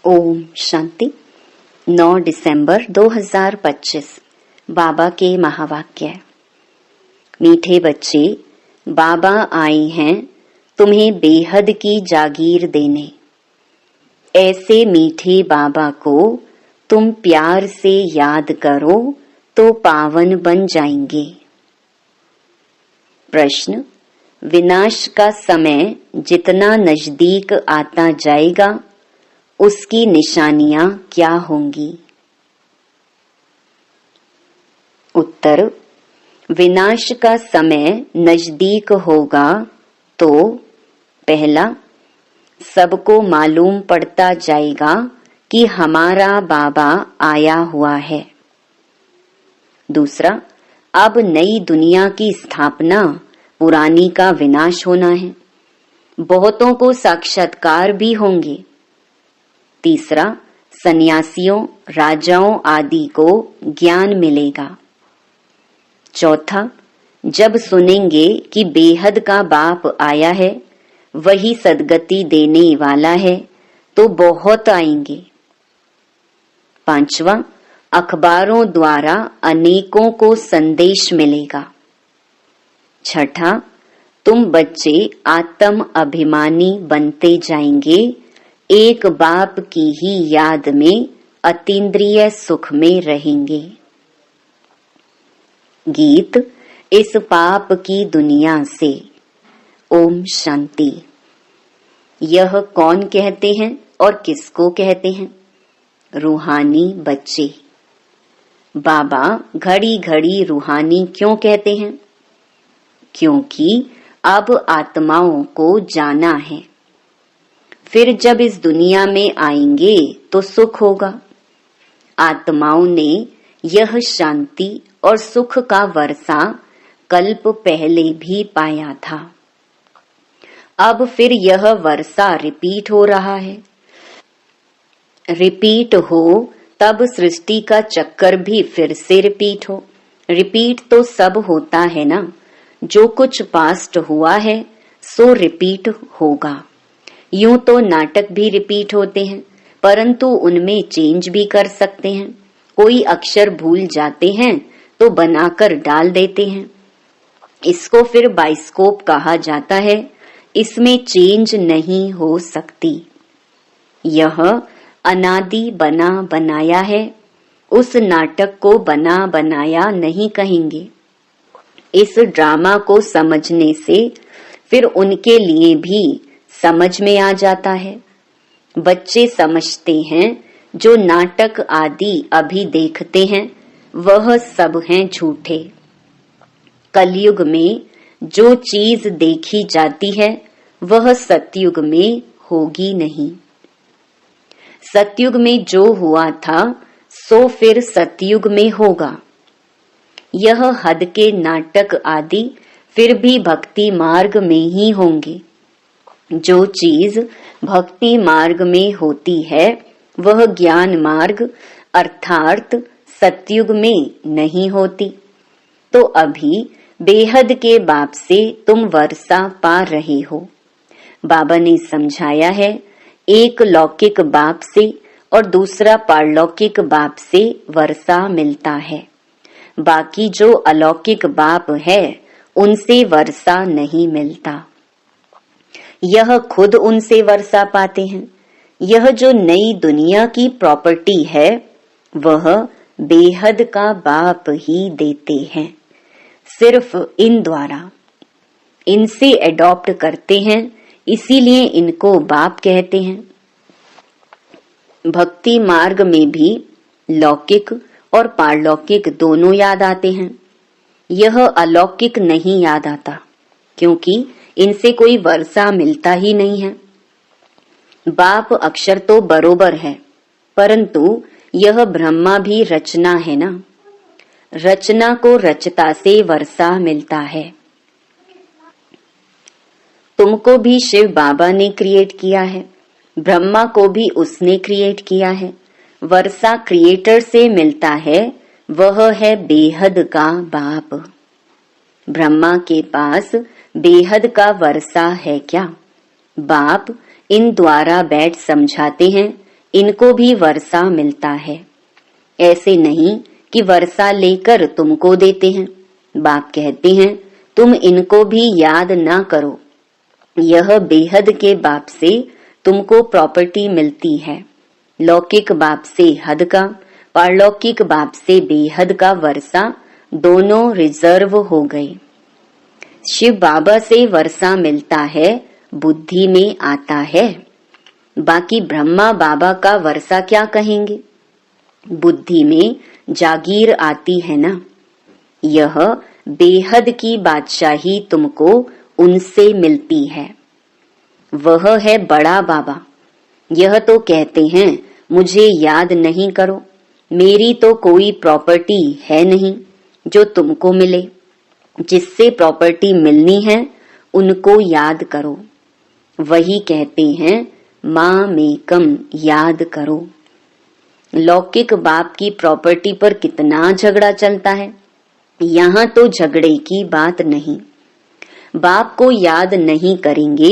ओम शांति। 9 दिसंबर 2025 बाबा के महावाक्य। मीठे बच्चे, बाबा आए हैं तुम्हें बेहद की जागीर देने। ऐसे मीठे बाबा को तुम प्यार से याद करो तो पावन बन जाएंगे। प्रश्न: विनाश का समय जितना नजदीक आता जाएगा उसकी निशानियां क्या होंगी? उत्तर: विनाश का समय नजदीक होगा तो पहला, सबको मालूम पड़ता जाएगा कि हमारा बाबा आया हुआ है। दूसरा, अब नई दुनिया की स्थापना, पुरानी का विनाश होना है। बहुतों को साक्षात्कार भी होंगे। तीसरा, सन्यासियों, राजाओं आदि को ज्ञान मिलेगा। चौथा, जब सुनेंगे कि बेहद का बाप आया है, वही सद्गति देने वाला है, तो बहुत आएंगे। पांचवा, अखबारों द्वारा अनेकों को संदेश मिलेगा। छठा, तुम बच्चे आत्म अभिमानी बनते जाएंगे, एक बाप की ही याद में अतीन्द्रिय सुख में रहेंगे। गीत: इस पाप की दुनिया से। ओम शांति। यह कौन कहते हैं और किसको कहते हैं? रूहानी बच्चे। बाबा घड़ी घड़ी रूहानी क्यों कहते हैं? क्योंकि अब आत्माओं को जाना है। फिर जब इस दुनिया में आएंगे तो सुख होगा। आत्माओं ने यह शांति और सुख का वर्षा कल्प पहले भी पाया था। अब फिर यह वर्षा रिपीट हो रहा है। रिपीट हो तब सृष्टि का चक्कर भी फिर से रिपीट हो। रिपीट तो सब होता है ना। जो कुछ पास्ट हुआ है सो रिपीट होगा। यूं तो नाटक भी रिपीट होते हैं, परंतु उनमें चेंज भी कर सकते हैं। कोई अक्षर भूल जाते हैं तो बनाकर डाल देते हैं। इसको फिर बाइस्कोप कहा जाता है। इसमें चेंज नहीं हो सकती। यह अनादि बना बनाया है। उस नाटक को बना बनाया नहीं कहेंगे। इस ड्रामा को समझने से फिर उनके लिए भी समझ में आ जाता है। बच्चे समझते हैं जो नाटक आदि अभी देखते हैं वह सब हैं झूठे। कलयुग में जो चीज देखी जाती है वह सतयुग में होगी नहीं। सतयुग में जो हुआ था सो फिर सतयुग में होगा। यह हद के नाटक आदि फिर भी भक्ति मार्ग में ही होंगे। जो चीज भक्ति मार्ग में होती है वह ज्ञान मार्ग अर्थात सतयुग में नहीं होती। तो अभी बेहद के बाप से तुम वर्षा पा रहे हो। बाबा ने समझाया है, एक लौकिक बाप से और दूसरा पारलौकिक बाप से वर्षा मिलता है। बाकी जो अलौकिक बाप है उनसे वर्षा नहीं मिलता। यह खुद उनसे वर्षा पाते हैं। यह जो नई दुनिया की प्रॉपर्टी है वह बेहद का बाप ही देते हैं। सिर्फ इन द्वारा इनसे एडॉप्ट करते हैं, इसीलिए इनको बाप कहते हैं। भक्ति मार्ग में भी लौकिक और पारलौकिक दोनों याद आते हैं। यह अलौकिक नहीं याद आता क्योंकि इनसे कोई वर्षा मिलता ही नहीं है। बाप अक्षर तो बरोबर है, परंतु यह ब्रह्मा भी रचना है ना। रचना को रचता से वर्षा मिलता है। तुमको भी शिव बाबा ने क्रिएट किया है, ब्रह्मा को भी उसने क्रिएट किया है। वर्षा क्रिएटर से मिलता है, वह है बेहद का बाप। ब्रह्मा के पास बेहद का वर्षा है क्या? बाप इन द्वारा बैठ समझाते हैं इनको भी वर्षा मिलता है। ऐसे नहीं कि वर्षा लेकर तुमको देते हैं। बाप कहते हैं तुम इनको भी याद ना करो। यह बेहद के बाप से तुमको प्रॉपर्टी मिलती है। लौकिक बाप से हद का, पारलौकिक बाप से बेहद का वर्षा दोनों रिजर्व हो गए। शिव बाबा से वर्षा मिलता है, बुद्धि में आता है। बाकी ब्रह्मा बाबा का वर्षा क्या कहेंगे? बुद्धि में जागीर आती है ना। यह बेहद की बादशाही तुमको उनसे मिलती है। वह है बड़ा बाबा। यह तो कहते हैं मुझे याद नहीं करो, मेरी तो कोई प्रॉपर्टी है नहीं जो तुमको मिले। जिससे प्रॉपर्टी मिलनी है उनको याद करो। वही कहते हैं माँ मेकम याद करो। लौकिक बाप की प्रॉपर्टी पर कितना झगड़ा चलता है। यहाँ तो झगड़े की बात नहीं। बाप को याद नहीं करेंगे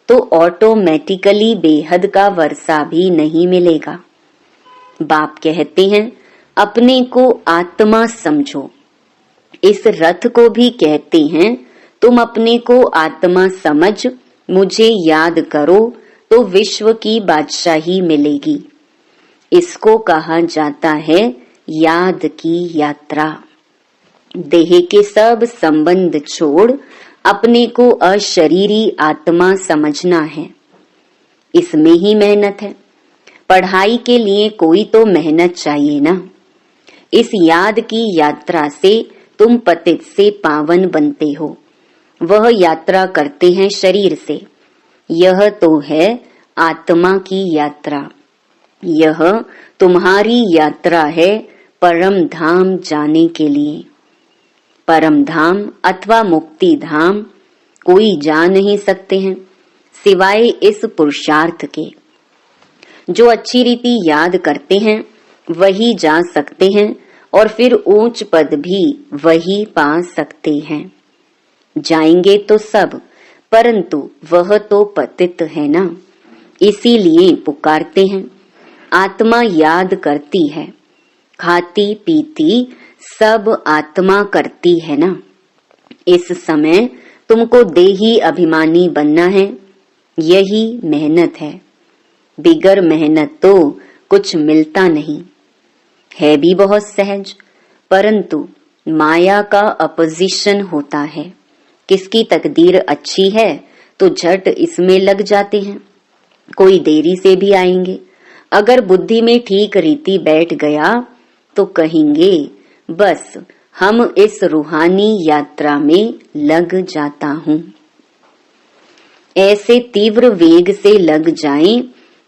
तो ऑटोमेटिकली बेहद का वर्षा भी नहीं मिलेगा। बाप कहते हैं अपने को आत्मा समझो। इस रथ को भी कहते हैं तुम अपने को आत्मा समझ मुझे याद करो तो विश्व की बादशाही मिलेगी। इसको कहा जाता है याद की यात्रा। देह के सब संबंध छोड़ अपने को अशरीरी आत्मा समझना है। इसमें ही मेहनत है। पढ़ाई के लिए कोई तो मेहनत चाहिए ना। इस याद की यात्रा से तुम पतित से पावन बनते हो। वह यात्रा करते हैं शरीर से। यह तो है आत्मा की यात्रा। यह तुम्हारी यात्रा है परम धाम जाने के लिए। परम धाम अथवा मुक्ति धाम कोई जा नहीं सकते हैं सिवाय इस पुरुषार्थ के। जो अच्छी रीति याद करते हैं वही जा सकते हैं और फिर ऊंच पद भी वही पा सकते हैं। जाएंगे तो सब, परंतु वह तो पतित है ना, इसीलिए पुकारते हैं। आत्मा याद करती है, खाती पीती सब आत्मा करती है ना। इस समय तुमको देही अभिमानी बनना है। यही मेहनत है। बिगर मेहनत तो कुछ मिलता नहीं है। भी बहुत सहज, परंतु माया का अपोजिशन होता है। किसकी तकदीर अच्छी है तो झट इसमें लग जाते हैं। कोई देरी से भी आएंगे। अगर बुद्धि में ठीक रीति बैठ गया तो कहेंगे बस हम इस रूहानी यात्रा में लग जाता हूँ। ऐसे तीव्र वेग से लग जाएं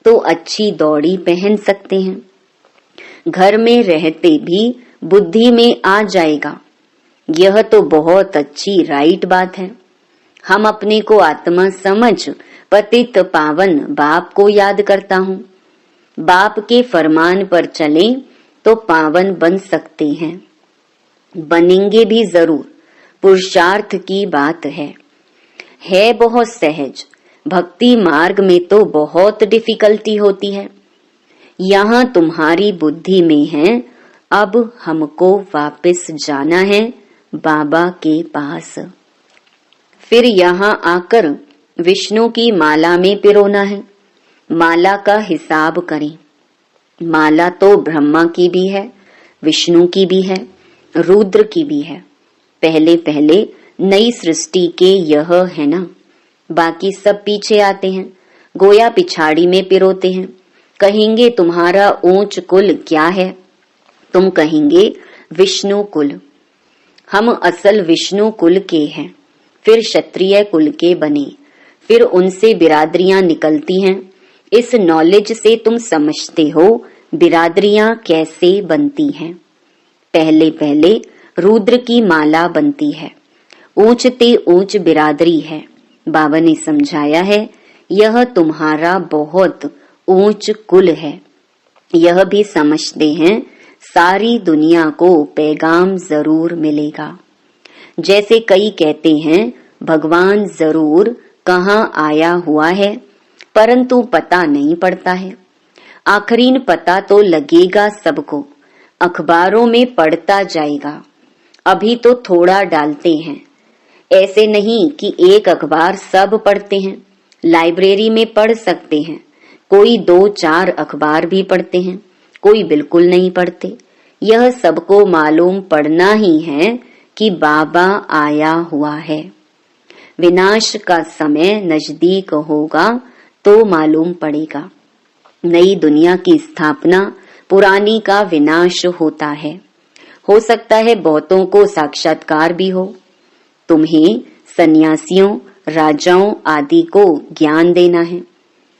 तो अच्छी दौड़ी पहन सकते हैं। घर में रहते भी बुद्धि में आ जाएगा। यह तो बहुत अच्छी राइट बात है। हम अपने को आत्मा समझ पतित पावन बाप को याद करता हूँ। बाप के फरमान पर चलें तो पावन बन सकते हैं। बनेंगे भी जरूर। पुरुषार्थ की बात है बहुत सहज। भक्ति मार्ग में तो बहुत डिफिकल्टी होती है। यहाँ तुम्हारी बुद्धि में है अब हमको वापस जाना है बाबा के पास। फिर यहाँ आकर विष्णु की माला में पिरोना है। माला का हिसाब करें। माला तो ब्रह्मा की भी है, विष्णु की भी है, रुद्र की भी है। पहले पहले नई सृष्टि के यह है ना। बाकी सब पीछे आते हैं, गोया पिछाड़ी में पिरोते हैं। कहेंगे तुम्हारा ऊंच कुल क्या है? तुम कहेंगे विष्णु कुल। हम असल विष्णु कुल के हैं। फिर क्षत्रिय कुल के बने। फिर उनसे बिरादरियां निकलती हैं। इस नॉलेज से तुम समझते हो बिरादरियां कैसे बनती हैं। पहले पहले रुद्र की माला बनती है। ऊंचते ऊंच बिरादरी है। बाबा ने समझाया है यह तुम्हारा बहुत ऊंच कुल है। यह भी समझते हैं सारी दुनिया को पैगाम जरूर मिलेगा। जैसे कई कहते हैं भगवान जरूर कहाँ आया हुआ है, परंतु पता नहीं पड़ता है। आखिरीन पता तो लगेगा सबको, अखबारों में पढ़ता जाएगा। अभी तो थोड़ा डालते हैं, ऐसे नहीं कि एक अखबार सब पढ़ते हैं। लाइब्रेरी में पढ़ सकते हैं, कोई 2-4 अखबार भी पढ़ते हैं, कोई बिल्कुल नहीं पढ़ते। यह सबको मालूम पड़ना ही है कि बाबा आया हुआ है। विनाश का समय नजदीक होगा तो मालूम पड़ेगा। नई दुनिया की स्थापना, पुरानी का विनाश होता है। हो सकता है बहुतों को साक्षात्कार भी हो। तुम्हें सन्यासियों, राजाओं आदि को ज्ञान देना है,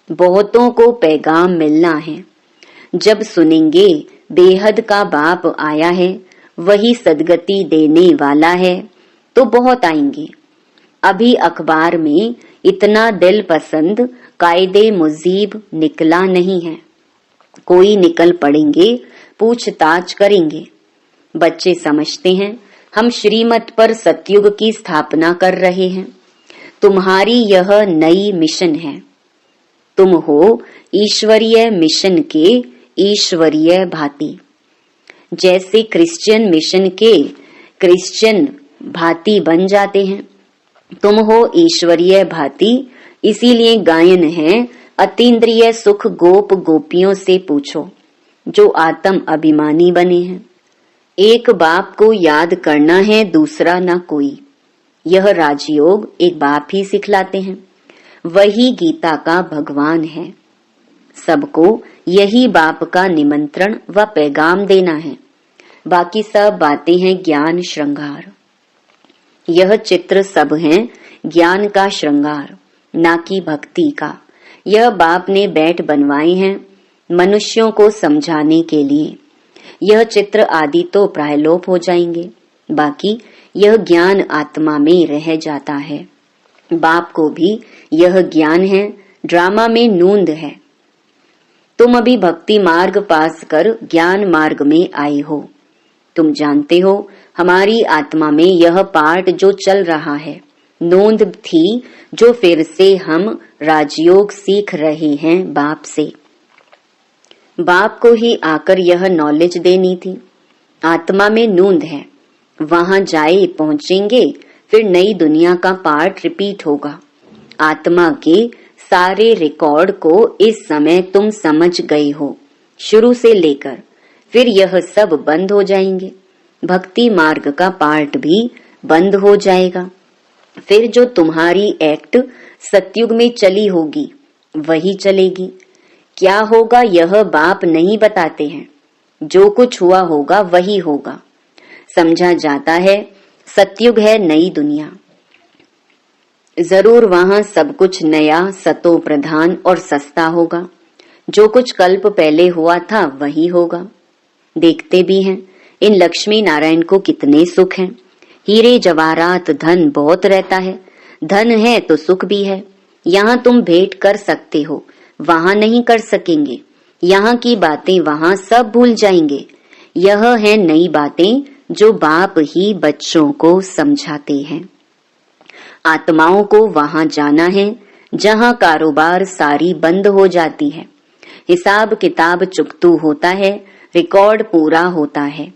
बहुतों को पैगाम मिलना है। जब सुनेंगे बेहद का बाप आया है, वही सदगति देने वाला है, तो बहुत आएंगे। अभी अखबार में इतना दिल पसंद कायदे मुजीब निकला नहीं है। कोई निकल पड़ेंगे, पूछताछ करेंगे। बच्चे समझते हैं हम श्रीमत पर सतयुग की स्थापना कर रहे हैं। तुम्हारी यह नई मिशन है। तुम हो ईश्वरीय मिशन के ईश्वरीय भांति। जैसे क्रिश्चियन मिशन के क्रिश्चियन भांति बन जाते हैं, तुम हो ईश्वरीय भांति। इसीलिए गायन है, अतीन्द्रिय सुख गोप गोपियों से पूछो, जो आत्म अभिमानी बने हैं। एक बाप को याद करना है, दूसरा ना कोई। यह राजयोग एक बाप ही सिखलाते हैं। वही गीता का भगवान है। सबको यही बाप का निमंत्रण व पैगाम देना है। बाकी सब बातें हैं ज्ञान श्रृंगार। यह चित्र सब हैं ज्ञान का श्रृंगार, ना कि भक्ति का। यह बाप ने बैठ बनवाए हैं मनुष्यों को समझाने के लिए। यह चित्र आदि तो प्रायलोप हो जाएंगे, बाकी यह ज्ञान आत्मा में रह जाता है। बाप को भी यह ज्ञान है, ड्रामा में नूंद है। तुम अभी भक्ति मार्ग पास कर ज्ञान मार्ग में आए हो। तुम जानते हो हमारी आत्मा में यह पाठ जो चल रहा है, नोंद थी जो फिर से हम राजयोग सीख रहे हैं बाप से। बाप को ही आकर यह नॉलेज देनी थी। आत्मा में नूंद है, वहां जाए पहुंचेंगे, फिर नई दुनिया का पार्ट रिपीट होगा। आत्मा के सारे रिकॉर्ड को इस समय तुम समझ गए हो, शुरू से लेकर। फिर यह सब बंद हो जाएंगे। भक्ति मार्ग का पार्ट भी बंद हो जाएगा। फिर जो तुम्हारी एक्ट सतयुग में चली होगी वही चलेगी। क्या होगा यह बाप नहीं बताते हैं। जो कुछ हुआ होगा वही होगा। समझा जाता है सतयुग है नई दुनिया। जरूर वहां सब कुछ नया, सतो प्रधान और सस्ता होगा। जो कुछ कल्प पहले हुआ था वही होगा। देखते भी हैं इन लक्ष्मी नारायण को कितने सुख हैं। हीरे जवाहरात धन बहुत रहता है। धन है तो सुख भी है। यहाँ तुम भेंट कर सकते हो, वहां नहीं कर सकेंगे। यहाँ की बातें वहां सब भूल जाएंगे। यह है नई बातें जो बाप ही बच्चों को समझाते हैं। आत्माओं को वहां जाना है जहां कारोबार सारी बंद हो जाती है। हिसाब किताब चुकतू होता है, रिकॉर्ड पूरा होता है।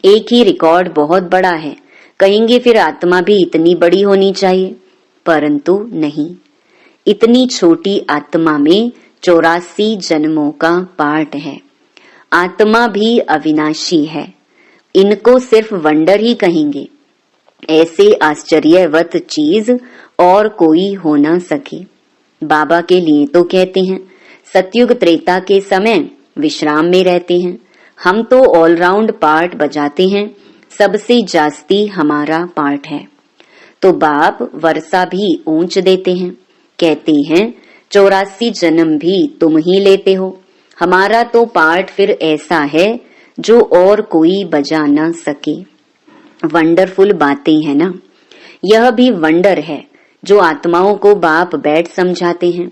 एक ही रिकॉर्ड बहुत बड़ा है। कहेंगे फिर आत्मा भी इतनी बड़ी होनी चाहिए, परंतु नहीं। इतनी छोटी आत्मा में 84 जन्मों का पार्ट है। आत्मा भी अविनाशी है। इनको सिर्फ वंडर ही कहेंगे। ऐसे आश्चर्यवत चीज और कोई हो ना सके। बाबा के लिए तो कहते हैं सतयुग त्रेता के समय विश्राम में रहते हैं। हम तो ऑलराउंड पार्ट बजाते हैं, सबसे जास्ती हमारा पार्ट है। तो बाप वर्षा भी ऊंच देते हैं, कहते हैं 84 जन्म भी तुम ही लेते हो। हमारा तो पार्ट फिर ऐसा है जो और कोई बजा ना सके। वंडरफुल बातें है ना। यह भी वंडर है जो आत्माओं को बाप बैठ समझाते हैं।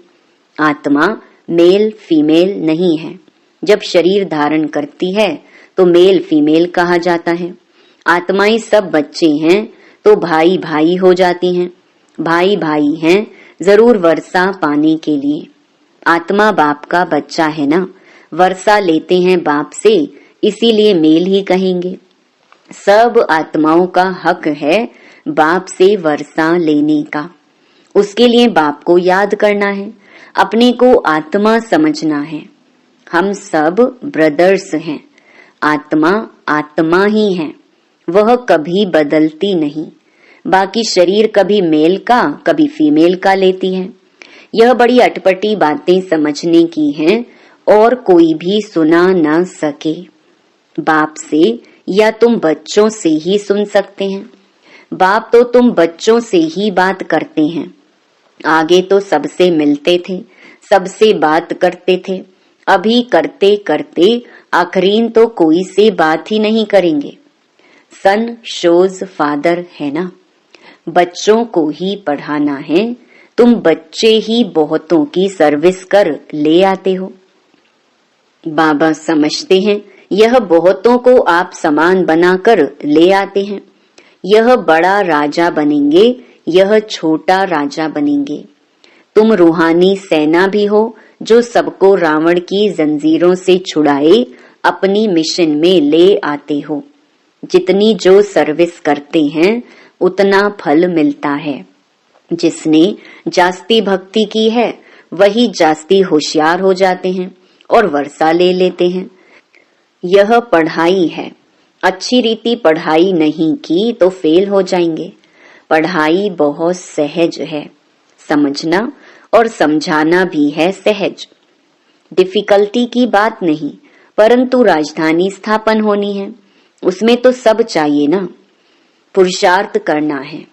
आत्मा मेल फीमेल नहीं है। जब शरीर धारण करती है तो मेल फीमेल कहा जाता है। आत्माएं सब बच्चे हैं तो भाई भाई हो जाती हैं। भाई भाई हैं जरूर वर्षा पाने के लिए। आत्मा बाप का बच्चा है ना, वर्षा लेते हैं बाप से, इसीलिए मेल ही कहेंगे। सब आत्माओं का हक है बाप से वर्षा लेने का। उसके लिए बाप को याद करना है, अपने को आत्मा समझना है। हम सब ब्रदर्स हैं। आत्मा आत्मा ही है, वह कभी बदलती नहीं। बाकी शरीर कभी मेल का कभी फीमेल का लेती है। यह बड़ी अटपटी बातें समझने की हैं और कोई भी सुना न सके। बाप से या तुम बच्चों से ही सुन सकते हैं। बाप तो तुम बच्चों से ही बात करते हैं। आगे तो सबसे मिलते थे, सबसे बात करते थे। अभी करते करते आखिरीन तो कोई से बात ही नहीं करेंगे। सन शोज फादर है ना, बच्चों को ही पढ़ाना है। तुम बच्चे ही बहुतों की सर्विस कर ले आते हो। बाबा समझते हैं यह बहुतों को आप समान बनाकर ले आते हैं। यह बड़ा राजा बनेंगे, यह छोटा राजा बनेंगे। तुम रूहानी सेना भी हो जो सबको रावण की जंजीरों से छुड़ाए अपनी मिशन में ले आते हो। जितनी जो सर्विस करते हैं उतना फल मिलता है। जिसने जास्ती भक्ति की है वही जास्ती होशियार हो जाते हैं और वर्षा ले लेते हैं। यह पढ़ाई है। अच्छी रीति पढ़ाई नहीं की तो फेल हो जाएंगे। पढ़ाई बहुत सहज है, समझना और समझाना भी है सहज। डिफिकल्टी की बात नहीं, परंतु राजधानी स्थापन होनी है, उसमें तो सब चाहिए ना। पुरुषार्थ करना है,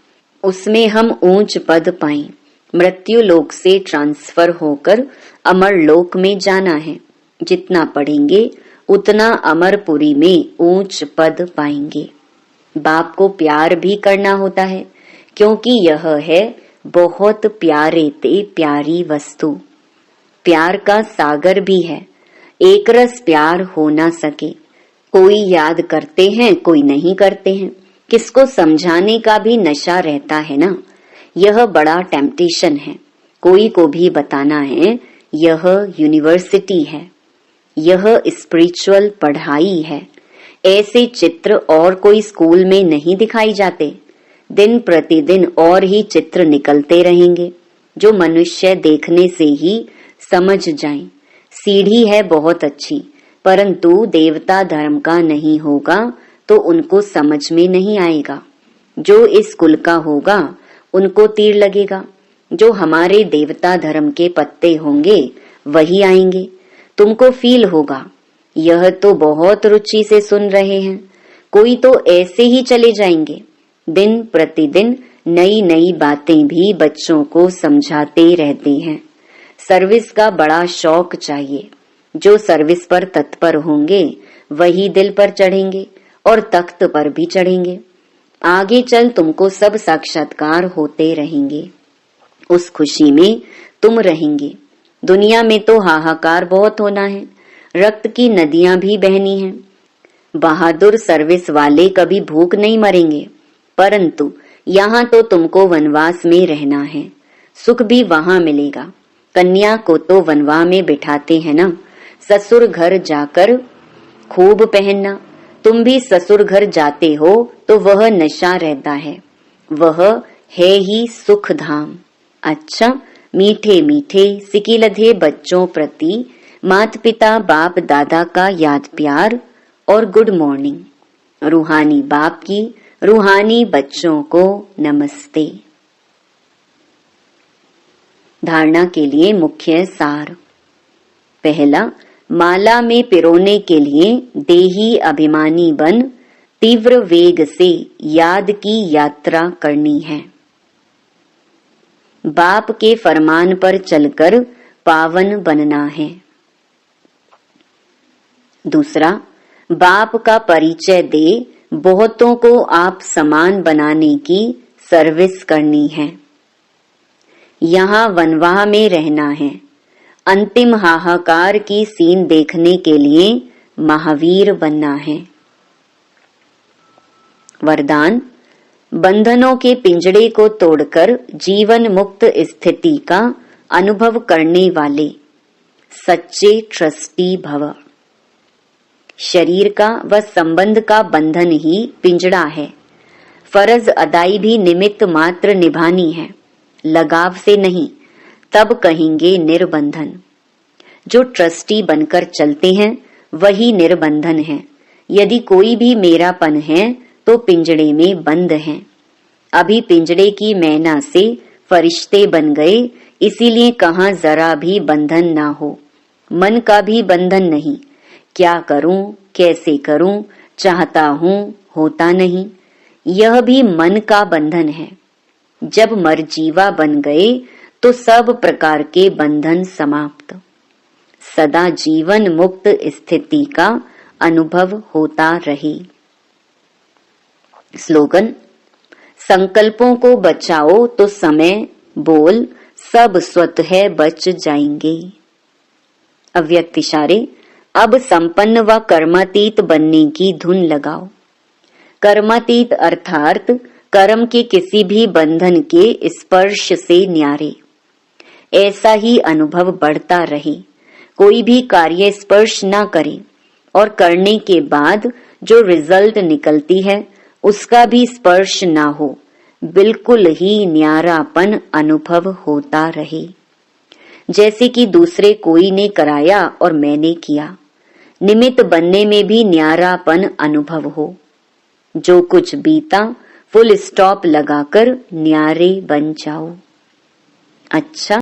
उसमें हम ऊंच पद पाएं। मृत्यु लोक से ट्रांसफर होकर अमर लोक में जाना है। जितना पढ़ेंगे उतना अमरपुरी में ऊंच पद पाएंगे। बाप को प्यार भी करना होता है, क्योंकि यह है बहुत प्यारे ते प्यारी वस्तु। प्यार का सागर भी है, एक रस प्यार हो ना सके। कोई याद करते हैं, कोई नहीं करते हैं। किसको समझाने का भी नशा रहता है ना। यह बड़ा टेम्पटेशन है। कोई को भी बताना है यह यूनिवर्सिटी है, यह स्पिरिचुअल पढ़ाई है। ऐसे चित्र और कोई स्कूल में नहीं दिखाई जाते। दिन प्रतिदिन और ही चित्र निकलते रहेंगे जो मनुष्य देखने से ही समझ जाएं। सीढ़ी है बहुत अच्छी, परंतु देवता धर्म का नहीं होगा तो उनको समझ में नहीं आएगा। जो इस कुल का होगा उनको तीर लगेगा। जो हमारे देवता धर्म के पत्ते होंगे वही आएंगे। तुमको फील होगा यह तो बहुत रुचि से सुन रहे हैं। कोई तो ऐसे ही चले जाएंगे। दिन प्रतिदिन नई नई बातें भी बच्चों को समझाते रहते हैं। सर्विस का बड़ा शौक चाहिए। जो सर्विस पर तत्पर होंगे वही दिल पर चढ़ेंगे और तख्त पर भी चढ़ेंगे। आगे चल तुमको सब साक्षात्कार होते रहेंगे। उस खुशी में तुम रहेंगे। दुनिया में तो हाहाकार बहुत होना है, रक्त की नदियां भी बहनी हैं। बहादुर सर्विस वाले कभी भूख नहीं मरेंगे, परंतु यहाँ तो तुमको वनवास में रहना है। सुख भी वहाँ मिलेगा। कन्या को तो वनवास में बिठाते हैं ना, ससुर घर जाकर खूब पहनना। तुम भी ससुर घर जाते हो तो वह नशा रहता है, वह है ही सुख धाम। अच्छा, मीठे मीठे सिकिलधे बच्चों प्रति माता पिता बाप दादा का याद प्यार और गुड मॉर्निंग। रूहानी बाप की रूहानी बच्चों को नमस्ते। धारणा के लिए मुख्य सार। पहला, माला में पिरोने के लिए देही अभिमानी बन तीव्र वेग से याद की यात्रा करनी है। बाप के फरमान पर चलकर पावन बनना है। दूसरा, बाप का परिचय दे बहुतों को आप समान बनाने की सर्विस करनी है। यहाँ वनवाह में रहना है। अंतिम हाहाकार की सीन देखने के लिए महावीर बनना है। वरदान, बंधनों के पिंजड़े को तोड़कर जीवन मुक्त स्थिति का अनुभव करने वाले सच्चे ट्रस्टी भव। शरीर का व संबंध का बंधन ही पिंजड़ा है। फर्ज अदाई भी निमित्त मात्र निभानी है, लगाव से नहीं, तब कहेंगे निर्बंधन। जो ट्रस्टी बनकर चलते हैं वही निर्बंधन है। यदि कोई भी मेरापन है तो पिंजड़े में बंद है। अभी पिंजड़े की मैना से फरिश्ते बन गए, इसीलिए कहाँ जरा भी बंधन ना हो। मन का भी बंधन नहीं, क्या करूं, कैसे करूं, चाहता हूं, होता नहीं, यह भी मन का बंधन है। जब मरजीवा बन गए तो सब प्रकार के बंधन समाप्त। सदा जीवन मुक्त स्थिति का अनुभव होता रहे। स्लोगन: संकल्पों को बचाओ तो समय बोल सब स्वतः बच जाएंगे। अव्यक्त इशारे: अब संपन्न व कर्मातीत बनने की धुन लगाओ। कर्मातीत अर्थात कर्म के किसी भी बंधन के स्पर्श से न्यारे। ऐसा ही अनुभव बढ़ता रहे, कोई भी कार्य स्पर्श न करे और करने के बाद जो रिजल्ट निकलती है उसका भी स्पर्श ना हो, बिल्कुल ही न्यारापन अनुभव होता रहे। जैसे कि दूसरे कोई ने कराया और मैंने किया, निमित्त बनने में भी न्यारापन अनुभव हो। जो कुछ बीता फुल स्टॉप लगाकर न्यारे बन जाओ। अच्छा।